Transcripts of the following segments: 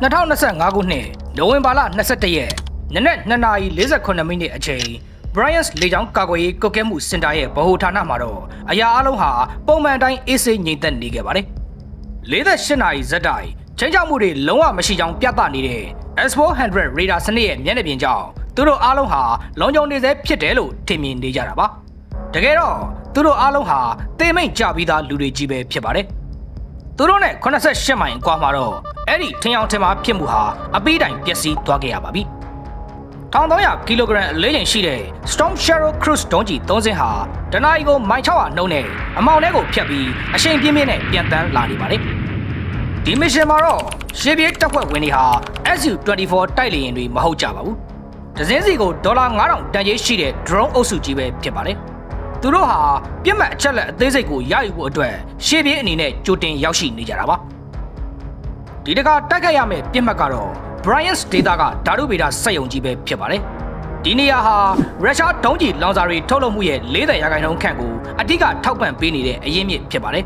2025 ခုနှစ်နိုဝင်ဘာလ21ရက်နနက်2:48 မိနစ်အချိန် Bryant လေကြောင်းကာကွယ်ရေးကွပ်ကဲမှုစင်တာရဲ့ဗဟိုဌာနမှာတော့အရာအလုံးဟာပုံမှန်တိုင်းအေးဆေးငြိမ်သက်နေခဲ့ပါတယ်။48နာရီဇက်တိုင်ချင်းချောက်မှုတွေလုံးဝမရှိကြောင်းပြသနေတဲ့ S400 ရေဒါစနစ်ရဲ့မျက်နှာပြင်ကြောင့်သူတို့အားလုံးဟာလုံခြုံနေစေဖြစ်တယ်လို့ထင်မြင်နေကြတာပါ။တကယ်တော့သူတို့အားလုံးဟာသေမိတ်ကြပြီးသားလူတွေကြီးပဲဖြစ်ပါတယ်။သူတို့နဲ့88မိုင်အကွာမှာတော့အဲ့ဒီထင်အောင်ထင်မှာဖြစ်မှုဟာအပိတိုင်ပျက်စီးသွားခဲ့ရပါပြီ။1300 ကီလိုဂရမ်အလေးချိန်ရှိတဲ့ Storm Shadow Cruise ဒုံးကျည်3စင်းဟာတနအီကိုမိုင်600နှုန်းနဲ့အမောင်ထဲကိုဖြတ်ပြီးအရှိန်ပြင်းပြင်းနဲ့ပြန်တန်းလာနေပါတယ်။ဒီမစ်ရှင်မှာတော့ရှေးပြေးတပ်ဖွဲ့ဝင်တွေဟာ SU-24 တိုက်လေယာဉ်တွေမဟုတ်ကြပါဘူး။တစ်စင်းစီကိုဒေါ်လာ9000တန်ကြေးရှိတဲ့ drone အုပ်စုကြီးပဲဖြစ်ပါတယ်။သူတို့ဟာပြစ်မှတ်အချက်လက်အသေးစိတ်ကိုရယူဖို့အတွက်ရှေ့ပြေးအနေနဲ့ကြိုတင်ရောက်ရှိနေကြတာပါဒီတခါတိုက်ခိုက်ရမယ့်ပြစ်မှတ်ကတော့ Bryant Data ကဓာတုဗေဒစက်ရုံကြီးပဲဖြစ်ပါတယ်ဒီနေရာဟာရုရှားဒုံးကျည်လောင်စာတွေထုတ်လုပ်မှုရဲ့40%ခန့်ကိုအဓိကထောက်ပံ့ပေးနေတဲ့အရင်းမြစ်ဖြစ်ပါတယ်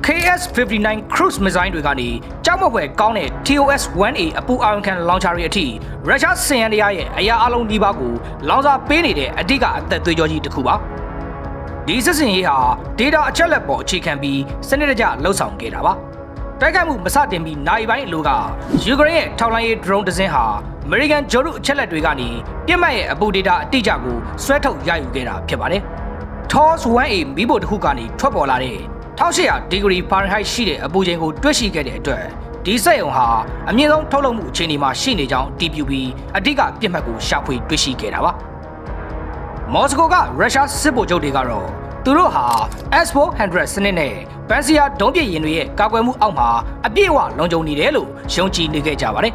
KS-59 cruise missile တွေကနေကြောက်မက်ဖွယ်ကောင်းတဲ့ TOS-1A အပူအာရုံခံလောင်ချာတွေအထိရုရှားစင်ရန်တရားရဲ့အရာအလုံးဒီပါကိုလောင်စာပေးနေတဲ့အဓိကအသက်သွေးကြောကြီးတစ်ခုပါဒီစစ်စင်ရေးဟာ data အချက်လက်ပေါ်အခြေခံပြီးစနစ်တကျလှုပ်ဆောင်ခဲ့တာပါတိုက်ခိုက်မှုမစတင်ပြီးနိုင်ပိုင်းအလိုကယူကရိန်းရဲ့ထောက်လှမ်းရေး drone တစ်စင်းဟာ American ဂျိုရုအချက်လက်တွေကနေပြစ်မှတ်ရဲ့အပူ data အတိအကျကိုဆွဲထုတ်ရယူခဲ့တာဖြစ်ပါတယ် TOS-1A မီးဘိုတစ်ခုကနေထွက်ပေါ်လာတဲ့1800 ဒီဂရီဖာရင်ဟိုက်ရှိတဲ့အပူချိန်ကိုတွေ့ရှိခဲ့တဲ့အတွက်ဒီစက်ရုံဟာအမြင့်ဆုံးထုတ်လုပ်မှုအခြေအနေမှာရှိနေကြောင်းတည်ပြုပြီးအဓိကပြစ်မှတ်ကိုရှာဖွေတွေ့ရှိခဲ့တာပါမော်စကိုကရုရှားစစ်ဗိုလ်ချုပ်တွေကတော့သူတို့ဟာ S400 စနစ်နဲ့ပန်စီယာဒုံးပစ်ယာဉ်တွေရဲ့ကာကွယ်မှုအောက်မှာအပြည့်အဝလုံခြုံနေတယ်လို့ယုံကြည်နေခဲ့ကြပါတယ်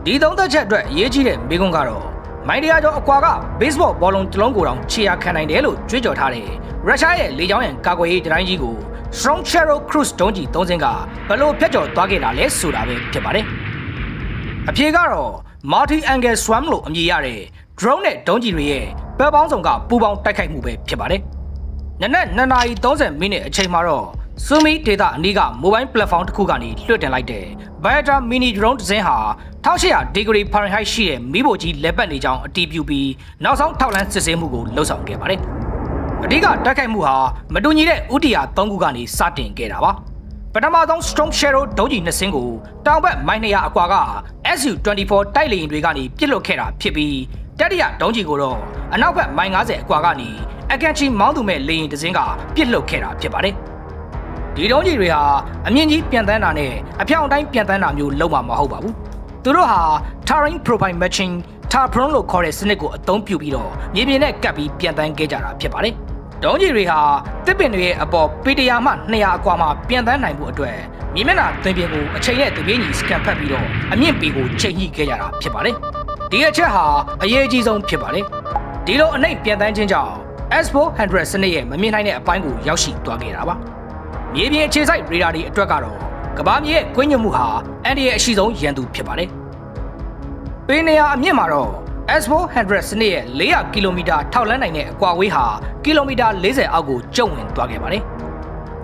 ဒီသုံးသက်ချက်အတွက်အရေးကြီးတဲ့မိကွန်းကတော့မိုင်းတရားကျော်အကွာက baseball ဘောလုံးတစ်လုံးကိုတောင်ခြေရာခံနိုင်တယ်လို့ကြွေးကြော်ထားတဲ့ရုရှားရဲ့လေကြောင်းရန်ကာကွယ်ရေးတိုင်းကြီးကို Storm Shadow Cruise ဒုံးကျည်3စင်းကဘလို့ဖျက်ကျော်သွားခဲ့တာလဲဆိုတာပဲဖြစ်ပါတယ်အဖြေကတော့ Multi Angle Swarm လို့အမည်ရတဲ့ drone နဲ့ဒုံးကျည်တွေရဲ့ဘက်ပေါင်းစုံကပူပေါင်းတိုက်ခိုက်မှုပဲဖြစ်ပါတယ်နနက်2:30 မိနစ်အချိန်မှာတော့ Sumi Data အနီးက mobile platform တစ်ခုကနေလွှတ်တင်လိုက်တဲ့ Beta Mini Drone တစ်စင်းဟာ1800 ဒီဂရီဖာရင်ဟိုက်ရှိတဲ့မီးဘိုကြီးလက်ပတ်နေကြောင်းအတည်ပြုပြီးနောက်ဆုံးထောက်လှမ်းစစ်ဆေးမှုကိုလှုပ်ဆောင်ခဲ့ပါတယ်အဓိကတိုက်ခိုက်မှုဟာမတူညီတဲ့ဥတီယာ3ခုကနေစတင်ခဲ့တာပါပထမဆုံး Storm Shadow ဒုံးကျည်2စင်းကိုတောင်ဘက်မိုင်200အကွာက SU-24 တိုက်လေယာဉ်တွေကနေပစ်လွတ်ခဲ့တာဖြစ်ပြီးတတိယဒုံးကျည်ကိုတော့အနောက်ဘက်မိုင်90အကွာကနေအကန်ချီမောင်းသူမဲ့လေယာဉ်တစ်စင်းကပစ်လွတ်ခဲ့တာဖြစ်ပါတယ်ဒီဒုံးကျည်တွေဟာအမြင့်ကြီးပြန်တန်းတာနဲ့အဖြောင့်တိုင်းပြန်တန်းတာမျိုးလုံးဝမဟုတ်ပါဘူးသူတို့ဟာ Terrain Profile Matching Tarpron လို့ခေါ်တဲ့စနစ်ကိုအသုံးပြုပြီးတော့မြေပြင်နဲ့ကပ်ပြီးပြန်တန်းခဲ့ကြတာဖြစ်ပါတယ်ဒုံးကျည်တွေဟာတစ်ပင်တွေရဲ့အပေါ်ပေတရာမှ200အကွာမှာပြန်တန်းနိုင်မှုအတွက်မြေမျက်နှာသွင်းပြင်ကိုအချိန်နဲ့တပြေးညီစကန်ဖတ်ပြီးတော့အမြင့်ပေကိုချိန်ညှိခဲ့ကြတာဖြစ်ပါတယ်ဒီအချက်ဟာအရေးအကြီးဆုံးဖြစ်ပါတယ်ဒီလိုအနှိမ့်ပြန်တန်းခြင်းကြောင့် S400 စနစ်ရဲ့မမြင်နိုင်တဲ့အပိုင်းကိုရောက်ရှိသွားခဲ့တာပါမြေပြင်အခြေစိုက်ရေဒါတွေအတွက်ကတော့ကမ္ဘာမြေရဲ့ကွင်းညွှန်မှုဟာအန်ဒီရဲ့အရှိဆုံးရန်သူဖြစ်ပါတယ်ပေနေရအမြင့်မှာတော့ S400 စနစ်ရဲ့400 ကီလိုမီတာထောက်လန်းနိုင်တဲ့အကွာဝေးဟာကီလိုမီတာ40အောက်ကိုကျုံဝင်သွားခဲ့ပါတယ်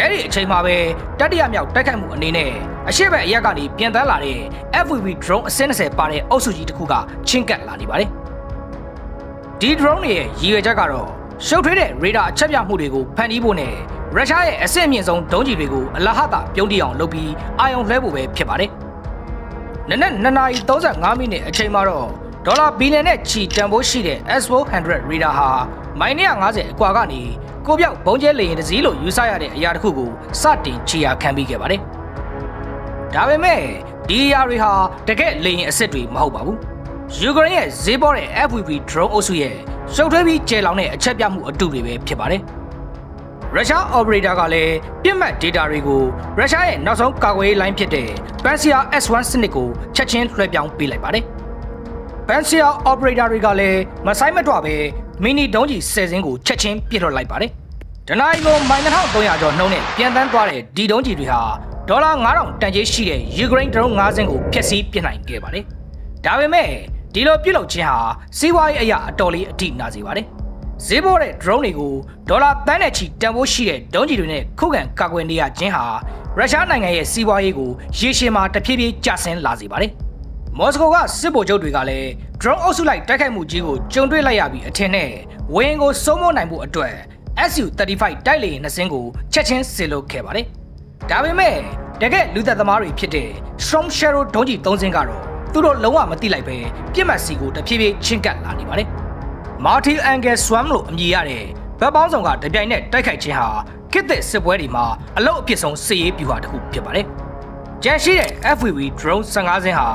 အဲ့ဒီအချိန်မှာပဲတတိယမြောက်တိုက်ခိုက်မှုအနေနဲ့အရှိဘက်အရက်ကနေပြန်တန်းလာတဲ့ FPV drone အစင်း20ပါတဲ့အုပ်စုကြီးတစ်ခုကချင်းကပ်လာနေပါတယ်ဒီ drone ရဲ့ရည်ရွယ်ချက်ကတော့ရှုပ်ထွေးတဲ့ရေဒါအချက်ပြမှုတွေကိုဖန်တီးဖို့နဲ့ရုရှားရဲ့အဆင့်အမြင့်ဆုံးဒုံးကျည်တွေကိုအလဟတာပြုံးတီအောင်လုပ်ပြီးအာရုံလွှဲဖို့ပဲဖြစ်ပါတယ်နနက်2:35 မိနစ်အချိန်မှာတော့ဒေါ်လာဘီလီယံနဲ့ချီတန်ဖိုးရှိတဲ့ S400 ရေဒါဟာမိုင်150အကွာကနေကိုပြောက်ဘုံကျဲလေယာဉ်တစ်စီးလို့ယူဆရတဲ့အရာတစ်ခုကိုစတင်ချီယာခံပြီးခဲ့ပါတယ်ဒါပေမဲ့ဒီအရာတွေဟာတကယ်လေယာဉ်အစ်စ်တွေမဟုတ်ပါဘူးယူကရိန်းရဲ့ဈေးပေါ်တဲ့ FPV drone အုပ်စုရဲ့ရှုပ်ထွေးပြီးကျယ်လောင်တဲ့အချက်ပြမှုအတုတွေပဲဖြစ်ပါတယ်ရုရှား operator ကလည်းပြစ်မှတ် data တွေကိုရုရှားရဲ့နောက်ဆုံးကာကွယ်ရေးလိုင်းဖြစ်တဲ့ Pantsir S1 စနစ်ကိုချက်ချင်းလွှဲပြောင်းပေးလိုက်ပါတယ်။ Pantsir operator တွေကလည်းမဆိုင်မတော့ပဲမီနီဒုံးကျည်10စင်းကိုချက်ချင်းပစ်လွှတ်လိုက်ပါတယ်။ဒနိုင်ကိုမိုင်2300ကျော်နှုန်းနဲ့ပြန်တန်းသွားတဲ့ဒီဒုံးကျည်တွေဟာဒေါ်လာ9000တန်ကြေးရှိတဲ့ယူကရိန်းဒရုန်း5စင်းကိုဖျက်ဆီးပစ်နိုင်ခဲ့ပါတယ်။ဒါပေမဲ့ဒီလိုပြုတ်လုပ်ခြင်းဟာစီးပွားရေးအရာအတော်လေးအထိနာစေပါတယ်။ ဈေးပေါ်တဲ့ drone တွေကိုဒေါ်လာတန်းနဲ့ချီတန်ဖိုးရှိတဲ့ဒုံးကျည်တွေနဲ့ခုခံကာကွယ်နေရခြင်းဟာရုရှားနိုင်ငံရဲ့စီးပွားရေးကိုရေရှည်မှာတဖြည်းဖြည်းကျဆင်းလာစေပါတယ်။မော်စကိုကစစ်ဗိုလ်ချုပ်တွေကလည်း drone အုပ်စုလိုက်တိုက်ခိုက်မှုကြီးကိုကြုံတွေ့လိုက်ရပြီးအထင်နဲ့ဝင်းကိုစိုးမိုးနိုင်ဖို့အတွက် Su-35 တိုက်လေယာဉ်2စင်းကိုချက်ချင်းစေလွှတ်ခဲ့ပါတယ်။ဒါပေမဲ့တကယ်လူသက်သမားတွေဖြစ်တဲ့ Storm Shadow ဒုံးကျည်3စင်းကတော့သူတို့လုံးဝမသိလိုက်ပဲပြစ်မှတ်စီကိုတဖြည်းဖြည်းချင်းကပ်လာနေပါတယ်။ Multi Angle Swarm လို့အမည်ရတဲ့ဗတ်ပေါင်းဆောင်ကတပြိုင်နက်တိုက်ခိုက်ခြင်းဟာခေတ်သစ်စစ်ပွဲတွေမှာအလုပ်အဖြစ်ဆုံးစစ်ရေးဗျူဟာတစ်ခုဖြစ်ပါတယ်။ကြံရှိတဲ့ FPV drone 15စင်းဟာ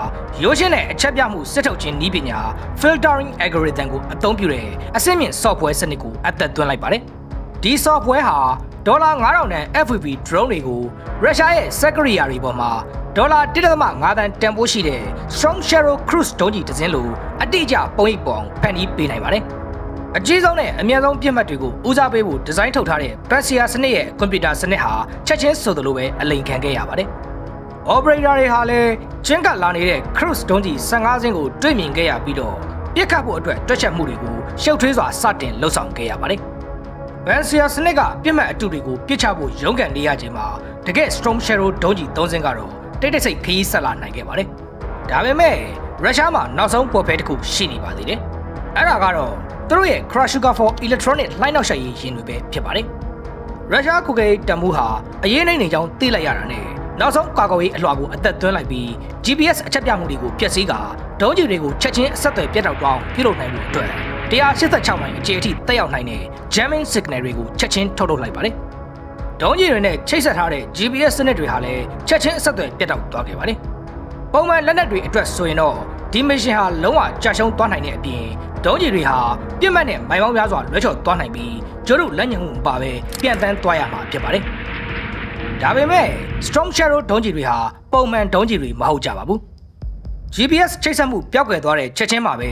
ရိုးရှင်းတဲ့အချက်ပြမှုစစ်ထုတ်ခြင်းနည်းပညာ filtering algorithm ကိုအသုံးပြုတဲ့အဆင့်မြင့် software စနစ်ကိုအသက်သွင်းလိုက်ပါတယ်။ဒီ software ဟာဒေါ်လာ9000တန် FPV drone တွေကိုရုရှားရဲ့စက်ကိရိယာတွေပေါ်မှာဒေါ်လာ 1.5 သန်းတန်ဖိုးရှိတဲ့ Storm Shadow Cruise ဒုံးကျည်တစ်စင်းလိုအတိအကျပုံရိပ်ပုံဖန်တီးပေးနိုင်ပါတယ်။အကြီးဆုံးနဲ့အများဆုံးပြစ်မှတ်တွေကိုဦးစားပေးဖို့ဒီဇိုင်းထုတ်ထားတဲ့ Passia စနစ်ရဲ့ကွန်ပျူတာစနစ်ဟာချက်ချင်းဆိုသလိုပဲအလိမ်ခံခဲ့ရပါတယ်။ Operator တွေဟာလည်းချင်းကပ်လာနေတဲ့ Cruise ဒုံးကျည်15စင်းကိုတွေ့မြင်ခဲ့ရပြီးတော့ပြစ်ခတ်ဖို့အတွက်တွက်ချက်မှုတွေကိုရှုပ်ထွေးစွာစတင်လှုပ်ဆောင်ခဲ့ရပါတယ်။ Passia စနစ်ကပြစ်မှတ်အတုတွေကိုပြစ်ချဖို့ရုန်းကန်နေရခြင်းမှာတကယ် Storm Shadow ဒုံးကျည်3စင်းကတော့တိတ်ဆိတ်ခရီးဆက်လာနိုင်ခဲ့ပါတယ်။ဒါပေမဲ့ရုရှားမှာနောက်ဆုံးပေါ်ဖဲတစ်ခုရှိနေပါသေးတယ်။အဲ့ဒါကတော့သူတို့ရဲ့ Krasukha for Electronic လှိုင်းနောက်ဆက်ရေးယာဉ်တွေပဲဖြစ်ပါတယ်။ရုရှားကုကဲတံမှုဟာအရေးနှိမ့်နေကြောင်းသိလိုက်ရတာနဲ့နောက်ဆုံးကာကွယ်ရေးအလွှာကိုအသက်သွင်းလိုက်ပြီး GPS အချက်ပြမှုတွေကိုဖျက်ဆီးကာဒုံးကျည်တွေကိုချက်ချင်းအဆက်အသွယ်ပြတ်တောက်သွားပြုလုပ်နိုင်မှုအတွက်186မိုင်အခြေအထိတက်ရောက်နိုင်တဲ့ jamming signal တွေကိုချက်ချင်းထုတ်လုပ်လိုက်ပါတယ်။ဒုံးကျည်တွေနဲ့ချိတ်ဆက်ထားတဲ့ GPS စနစ်တွေဟာလည်းချက်ချင်းအဆက်အသွယ်ပြတ်တောက်သွားခဲ့ပါတယ်။ပုံမှန်လက်နက်တွေအတွက်ဆိုရင်တော့ဒီ mission ဟာလုံးဝကြာရှုံးသွားနိုင်တဲ့အပြင်ဒုံးကျည်တွေဟာပြစ်မှတ်နဲ့မိုင်ပေါင်းများစွာလွှဲချော်သွားနိုင်ပြီးကျိုးတို့လက်ညှိုးမှုမပါဘဲပြန်တန်းသွားရမှာဖြစ်ပါတယ်။ဒါပေမဲ့ Storm Shadow ဒုံးကျည်တွေဟာပုံမှန်ဒုံးကျည်တွေမဟုတ်ကြပါဘူး။ GPS ချိတ်ဆက်မှုပျောက်ကွယ်သွားတဲ့ချက်ချင်းမှာပဲ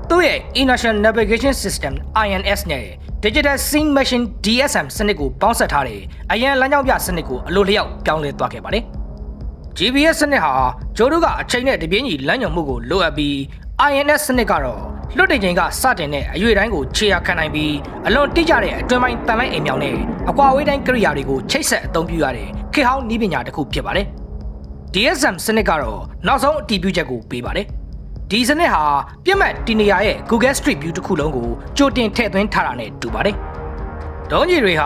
သူ့ရဲ့ Inertial Navigation System INS နဲ့ Digital Scene Machine DSM စနစ်ကိုပေါင်းစပ်ထားတဲ့အရန်လမ်းကြောင်းပြစနစ်ကိုအလိုလျောက်ပြောင်းလဲသွားခဲ့ပါတယ်။ GPS စနစ်ဟာဂျိုးတို့ကအချိန်နဲ့တပြေးညီလမ်းညွှန်မှုကိုလိုအပ်ပြီး INS စနစ်ကတော့လွတ်တင်ချိန်ကစတင်တဲ့အရွေတိုင်းကိုခြေရာခံနိုင်ပြီးအလွန်တိကျတဲ့အတွင်းပိုင်းတန်လိုက်အိမ်မြောင်နဲ့အကွာအဝေးတိုင်းကိရိယာတွေကိုချိတ်ဆက်အသုံးပြုရတဲ့ခေတ်ဟောင်းနည်းပညာတစ်ခုဖြစ်ပါတယ်။ DSM စနစ်ကတော့နောက်ဆုံးအတည်ပြုချက်ကိုပေးပါတယ်။ဒီစနစ်ဟာပြစ်မှတ်တီနေယာရဲ့ Google Street View တစ်ခုလုံးကိုကြိုတင်ထည့်သွင်းထားတာနဲ့တူပါတယ်။ဒုံးကျည်တွေဟ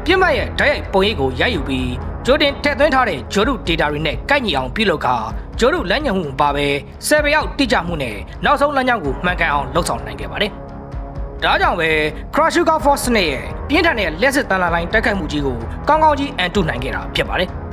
ာပြစ်မှတ်ရဲ့ဓာတ်ရိုက်ပုံရိပ်ကိုရိုက်ယူပြီးကြိုတင်ထည့်သွင်းထားတဲ့ဂျိုးတို့ data တွေနဲ့ကိုက်ညီအောင်ပြုလုပ်ခါဂျိုးတို့လမ်းညွှန်မှုပါပဲ10ပေရောက်တိကျမှုနဲ့နောက်ဆုံးလမ်းကြောင်းကိုမှန်ကန်အောင်လှုပ်ဆောင်နိုင်ခဲ့ပါတယ်။ဒါကြောင့်ပဲ Krasukha Force နဲ့ပြင်းထန်တဲ့လက်စစ်တန်လာလိုင်းတိုက်ခိုက်မှုကြီးကိုကောင်းကောင်းကြီးအန်တုနိုင်ခဲ့တာဖြစ်ပါတယ်။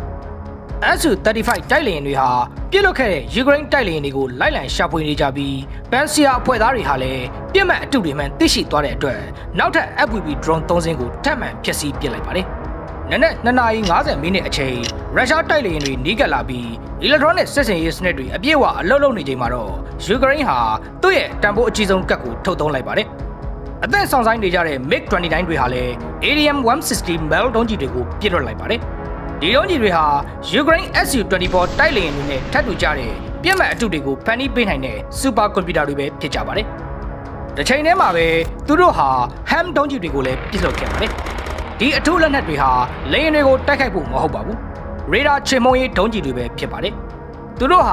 Su-35 တိုက်လေယာဉ်တွေဟာပြစ်လွတ်ခဲ့တဲ့ယူကရိန်းတိုက်လေယာဉ်တွေကိုလိုက်လံရှာဖွေနေကြပြီး Pansia အဖွဲ့သားတွေဟာလည်းပြစ်မှတ်အတုတွေမှန်သိရှိသွားတဲ့အတွက်နောက်ထပ် FPV drone 3စင်းကိုထပ်မံဖျက်ဆီးပစ်လိုက်ပါတယ်။နနက်2:50မိနစ်အချိန်ရုရှားတိုက်လေယာဉ်တွေနီးကပ်လာပြီး electronic စစ်စင်ရေးစနစ်တွေအပြည့်အဝအလုပ်လုပ်နေချိန်မှာတော့ယူကရိန်းဟာသူ့ရဲ့တန်ဖိုးအကြီးဆုံးကတ်ကိုထုတ်သုံးလိုက်ပါတယ်။အသက်ဆောင်ဆိုင်နေကြတဲ့ MiG-29 တွေဟာလည်း ADM-160 MEL ဒုံးကျည်တွေကိုပစ်လွှတ်လိုက်ပါတယ်။ဒီဒုံးကျည်တွေဟာယူကရိန်း Su-24 တိုက်လေယာဉ်တွေနဲ့ထပ်တူကြတဲ့ပြစ်မှတ်အတုတွေကိုဖန်တီးပေးနိုင်တဲ့စူပါကွန်ပျူတာတွေပဲဖြစ်ကြပါတယ်။တစ်ချိန်တည်းမှာပဲသူတို့ဟာ HAM ဒုံးကျည်တွေကိုလည်းပစ်လွှတ်ခဲ့ပါတယ်။ဒီအထူးလက်နက်တွေဟာလေယာဉ်တွေကိုတိုက်ခိုက်ဖို့မဟုတ်ပါဘူး။ရေဒါချေမှုန်းရေးဒုံးကျည်တွေပဲဖြစ်ပါတယ်။သူတို့ဟာ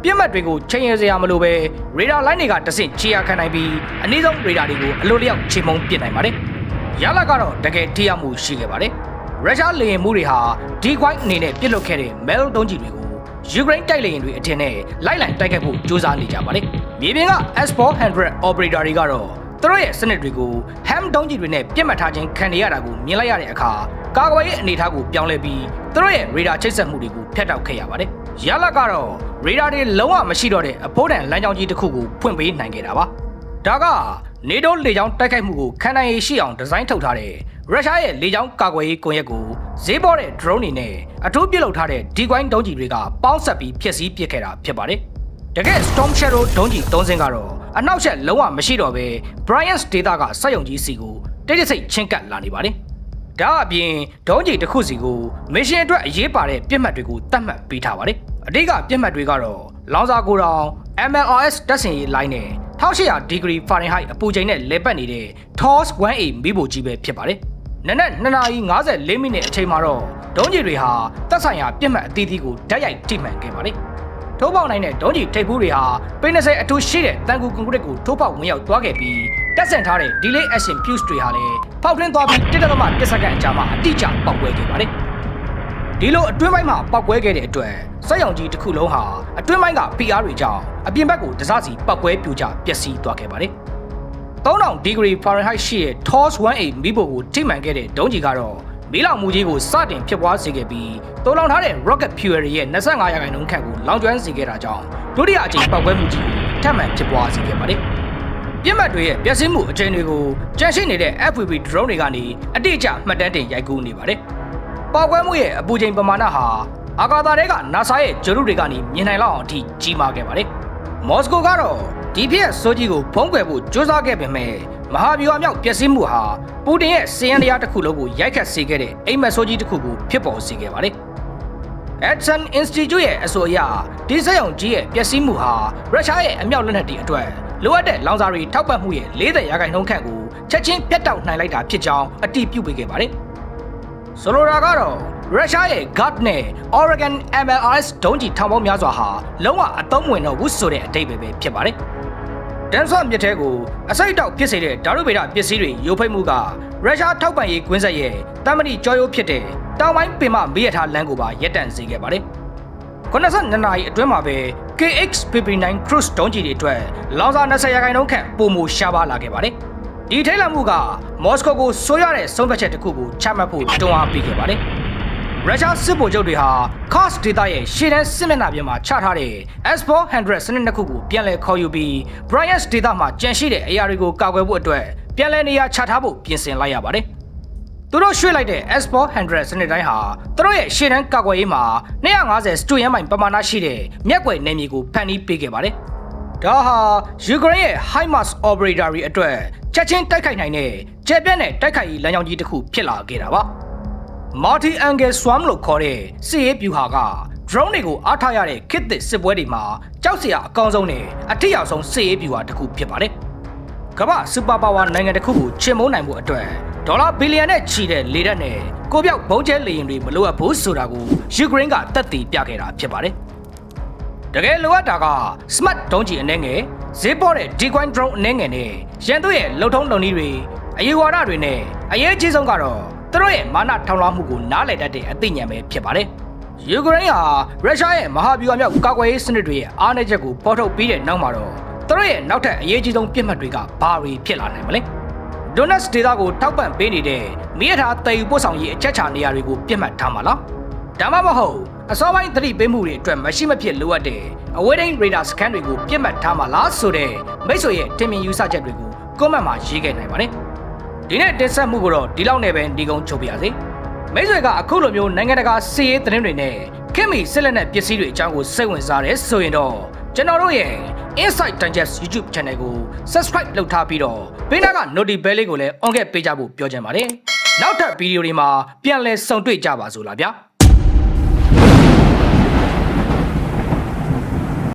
ပြစ်မှတ်တွေကိုချိန်ရစရာမလိုပဲရေဒါလိုင်းတွေကတဆင့်ခြေရာခံနိုင်ပြီးအနည်းဆုံးရေဒါတွေကိုအလိုလျောက်ချေမှုန်းပစ်နိုင်ပါတယ်။ရလဒ်ကတော့တကယ်ထိရောက်မှုရှိခဲ့ပါတယ်။ရုရှားလေယာဉ်မှုတွေဟာဒီကွိုင်းအနေနဲ့ပစ်လွတ်ခဲ့တဲ့ MEL ဒုံးကျည်တွေကိုယူကရိန်းတိုက်လေယာဉ်တွေအထင်နဲ့လိုက်လံတိုက်ခိုက်ဖို့ကြိုးစားနေကြပါတယ်။မြေပြင်က S400 operator တွေကတော့သူတို့ရဲ့စနစ်တွေကို HAM ဒုံးကျည်တွေနဲ့ပြစ်မှတ်ထားခြင်းခံရတာကိုမြင်လိုက်ရတဲ့အခါကာကွယ်ရေးအနေအထားကိုပြောင်းလဲပြီးသူတို့ရဲ့ရေဒါချိတ်ဆက်မှုတွေကိုဖျက်တောက်ခဲ့ရပါတယ်။ရလဒ်ကတော့ရေဒါတွေလုံးဝမရှိတော့တဲ့အဖိုးတန်လမ်းကြောင်းကြီးတစ်ခုကိုဖွင့်ပေးနိုင်ခဲ့တာပါ။ဒါကနေတိုးလေကြောင်းတိုက်ခိုက်မှုကိုခံနိုင်ရရှိအောင်ဒီဇိုင်းထုတ်ထားတဲ့ရုရှားရဲ့လေကြောင်းကာကွယ်ရေးကွန်ရက်ကိုဈေးပေါ်တဲ့ drone တွေနဲ့အထူးပြုလုပ်ထားတဲ့ဒီကွိုင်းဒုံးကျည်တွေကပေါင်းဆက်ပြီးဖျက်ဆီးပစ်ခဲ့တာဖြစ်ပါတယ်။တကယ် Storm Shadow ဒုံးကျည်3စင်းကတော့အနောက်ချက်လုံးဝမရှိတော့ဘဲ Bryant's Data ကစက်ရုံကြီးစီကိုတိတ်ဆိတ်ချင်းကပ်လာနေပါတယ်။ဒါအပြင်ဒုံးကျည်တစ်ခုစီကို mission အတွက်အရေးပါတဲ့ပြစ်မှတ်တွေကိုတတ်မှတ်ပေးထားပါတယ်။အဓိကပြစ်မှတ်တွေကတော့လောင်စာကိုတောင် MLRS တက်ဆင်ရေးလိုင်းနဲ့ 1800 degree Fahrenheit အပူချိန်နဲ့လဲပတ်နေတဲ့ TOS 1A မီးဖိုကြီးပဲဖြစ်ပါတယ်။နနက်2 နာရီ 54 မိနစ်အချိန်မှာတော့ဒုံးကျည်တွေဟာသက်ဆိုင်ရာပြစ်မှတ်အသီးသီးကိုဓာတ်ရိုက်ထိမှန်ခဲ့ပါတယ်။ထိုးပေါက်နိုင်တဲ့ဒုံးကျည်ထိပ်ဖူးတွေဟာပေ20အထူးရှိတဲ့တန်ကူကွန်ကရစ်ကိုထိုးပေါက်ဝင်ရောက်သွားခဲ့ပြီးတက်ဆင်ထားတဲ့ delay action fuse တွေဟာလည်းဖောက်ထွင်းသွားပြီး1.1 စက္ကန့်အကြာမှာအတိအကျပေါက်ကွဲခဲ့ပါတယ်။ဒီလိုအတွင်းပိုင်းမှာပေါက်ကွဲခဲ့တဲ့အတွက်စက်ရုံကြီးတစ်ခုလုံးဟာအတွင်းပိုင်းက PR တွေကြောင့်အပြင်ဘက်ကိုတစစီပေါက်ကွဲပြိုကျပျက်စီးသွားခဲ့ပါတယ်။3000 degree Fahrenheit ရှိတဲ့ TOS 1A မီးဖိုကိုထိမှန်ခဲ့တဲ့ဒုံးကျည်ကတော့မီးလောင်မှုကြီးကိုစတင်ဖြစ်ပွားစေခဲ့ပြီးတိုးလောင်ထားတဲ့ rocket fuel ရဲ့25%ခန့်ကိုလောင်ကျွမ်းစေခဲ့တာကြောင့်ဒုတိယအကြိမ်ပေါက်ကွဲမှုကြီးကိုထပ်မံဖြစ်ပွားစေခဲ့ပါတယ်။ပြစ်မှတ်တွေရဲ့ပျက်စီးမှုအကြိမ်တွေကိုကြန့်ရှိနေတဲ့ FPV drone တွေကနေအတိအကျမှတ်တမ်းတင်ရိုက်ကူးနေပါတယ်။ပေါက်ကွဲမှုရဲ့အပူချိန်ပမာဏဟာအာကာသထဲက NASA ရဲ့ဂြိုဟ်တုတွေကနေမြင်နိုင်လောက်အောင်အထိကြီးမားခဲ့ပါတယ်။မော်စကိုကတော့ဒီဖြစ်ဆိုကြီးကိုဖုံးကွယ်ဖို့ကြိုးစားခဲ့ပေမဲ့မဟာဗျူဟာမြောက်ပျက်စီးမှုဟာပူတင်ရဲ့စီယန်တရားတစ်ခုလုံးကိုရိုက်ခတ်စေခဲ့တဲ့အိမ်မက်ဆိုကြီးတစ်ခုကိုဖြစ်ပေါ်စေခဲ့ပါတယ်။ Edison Institute ရဲ့အဆိုအရဒီစက်ရုံကြီးရဲ့ပျက်စီးမှုဟာရုရှားရဲ့အမြောက်လက်နက်တွေအတွက်လိုအပ်တဲ့လောင်စာတွေထောက်ပံ့မှုရဲ့40%ခန့်ကိုချက်ချင်းပြတ်တောက်နိုင်လိုက်တာဖြစ်ကြောင်းအတည်ပြုပေးခဲ့ပါတယ်။ဆိုလိုတာကတော့ရုရှားရဲ့ GAT နဲ့ Oregon MLRS ဒုံးကျည်ထောင်ပေါင်းများစွာဟာလုံးဝအသုံးမဝင်တော့ဘူးဆိုတဲ့အဓိပ္ပာယ်ပဲဖြစ်ပါတယ်။တန်းဆွမြစ်ထဲကိုအစိတ်တောက်ဖြစ်စေတဲ့ဓာတုဗေဒပစ္စည်းတွေယိုဖိတ်မှုကရုရှားထောက်ပံ့ရေးကွင်းဆက်ရဲ့တမဏိကြောရိုးဖြစ်တဲ့တောင်ပိုင်းပင်မမေးရထားလမ်းကိုပါရပ်တန့်စေခဲ့ပါတယ်။92နာရီအတွင်းမှာပဲ KX-59 Cruise ဒုံးကျည်တွေအတွက်လောင်စာ20%ခန့်ပိုမိုရှားပါလာခဲ့ပါတယ်။ဒီထိတ်လန့်မှုကမော်စကိုကိုဆိုးရတဲ့ဆုံးဖြတ်ချက်တစ်ခုကိုချမှတ်ဖို့တွန်းအားပေးခဲ့ပါတယ်။ရုရှားစစ်ဗိုလ်ချုပ်တွေဟာ Kursk ဒေသရဲ့ရှေ့တန်းစစ်မျက်နှာပြင်မှာချထားတဲ့ S-400 စနစ်နှစ်ခုကိုပြန်လည်ခေါ်ယူပြီး Bryansk ဒေသမှာကျန်ရှိတဲ့အရာတွေကိုကာကွယ်ဖို့အတွက်ပြန်လည်နေရာချထားဖို့ပြင်ဆင်လိုက်ရပါတယ်။သူတို့ရွှေ့လိုက်တဲ့ S-400 စနစ်တိုင်းဟာသူတို့ရဲ့ရှေ့တန်းကာကွယ်ရေးမှာ250 စတုရန်မိုင်ပမာဏရှိတဲ့မျက်ကွယ်နယ်မြေကိုဖန်တီးပေးခဲ့ပါတယ်။ဒါဟာယူကရိန်းရဲ့ HIMARS operator တွေအတွက်ချက်ချင်းတိုက်ခိုက်နိုင်တဲ့ကျယ်ပြန့်တဲ့တိုက်ခိုက်ရေးလမ်းကြောင်းကြီးတစ်ခုဖြစ်လာခဲ့တာပါ။ Multi-angle swarm လို့ခေါ်တဲ့စစ်ရေးဗျူဟာက drone တွေကိုအားထားရတဲ့ခေတ်သစ်စစ်ပွဲတွေမှာကြောက်စရာအကောင်းဆုံးနဲ့အထက်ရောက်ဆုံးစစ်ရေးဗျူဟာတစ်ခုဖြစ်ပါတယ်။ကမ္ဘာစူပါပါဝါနိုင်ငံတစ်ခုကိုချေမှုန်းနိုင်ဖို့အတွက်ဒေါ်လာဘီလီယံနဲ့ချီတဲ့လေတပ်နဲ့ကိုပြောက်ဘုံကျဲလေယာဉ်တွေမလိုအပ်ဘူးဆိုတာကိုယူကရိန်းကသက်သေပြခဲ့တာဖြစ်ပါတယ်။တကယ်လိုအပ်တာက smart ဒုံးကျည်အနှဲငယ်ဈေးပေါ်တဲ့ decoy drone အနှဲငယ်နဲ့ရန်သူရဲ့လုံထုံးလုံနည်းတွေအယူဝါဒတွေနဲ့အရေးကြီးဆုံးကတော့သူတို့ရဲ့မာနထောင်လွှားမှုကိုနားလည်တတ်တဲ့အသိဉာဏ်ပဲဖြစ်ပါတယ်။ယူကရိန်းဟာရုရှားရဲ့မဟာဗျူဟာမြောက်ကာကွယ်ရေးစနစ်တွေရဲ့အားနည်းချက်ကိုပေါ်ထုတ်ပြီးတဲ့နောက်မှာတော့သူတို့ရဲ့နောက်ထပ်အရေးကြီးဆုံးပြစ်မှတ်တွေကဘာတွေဖြစ်လာနိုင်မလဲ။ Donetsk ဒေသကိုထောက်ပံ့ပေးနေတဲ့မိရထားတည်ယူပို့ဆောင်ရေးအချက်ချနေရာတွေကိုပြစ်မှတ်ထားမှာလား။ဒါမှမဟုတ်အစောပိုင်းသတိပေးမှုတွေအတွက်မရှိမဖြစ်လိုအပ်တဲ့အဝေးထိန်းရေဒါစကန်တွေကိုပြစ်မှတ်ထားမှာလားဆိုတဲ့မိတ်ဆွေရဲ့တင်မြင်ယူဆချက်တွေကိုကွန်မန့်မှာရေးခဲ့နိုင်ပါတယ်။ဒီနေ့တင်ဆက်မှုကိုတော့ဒီလောက်နဲ့ပဲဒီကုန်းချုပ်ပြရစေ။မိတ်ဆွေကအခုလိုမျိုးနိုင်ငံတကာစီးရေးသတင်းတွေနဲ့ခင်မီစစ်လက်နက်ပစ္စည်းတွေအကြောင်းကိုစိတ်ဝင်စားတယ်ဆိုရင်တော့ကျွန်တော်တို့ရဲ့ Inside Digest YouTube Channel ကို Subscribe လုပ်ထားပြီးတော့ဘေးနားက Notification Bell လေးကိုလည်း on ခဲ့ပေးကြဖို့ပြောချင်ပါတယ်။နောက်ထပ်ဗီဒီယိုတွေမှာပြန်လည်ဆုံတွေ့ကြပါစို့လားဗျာ။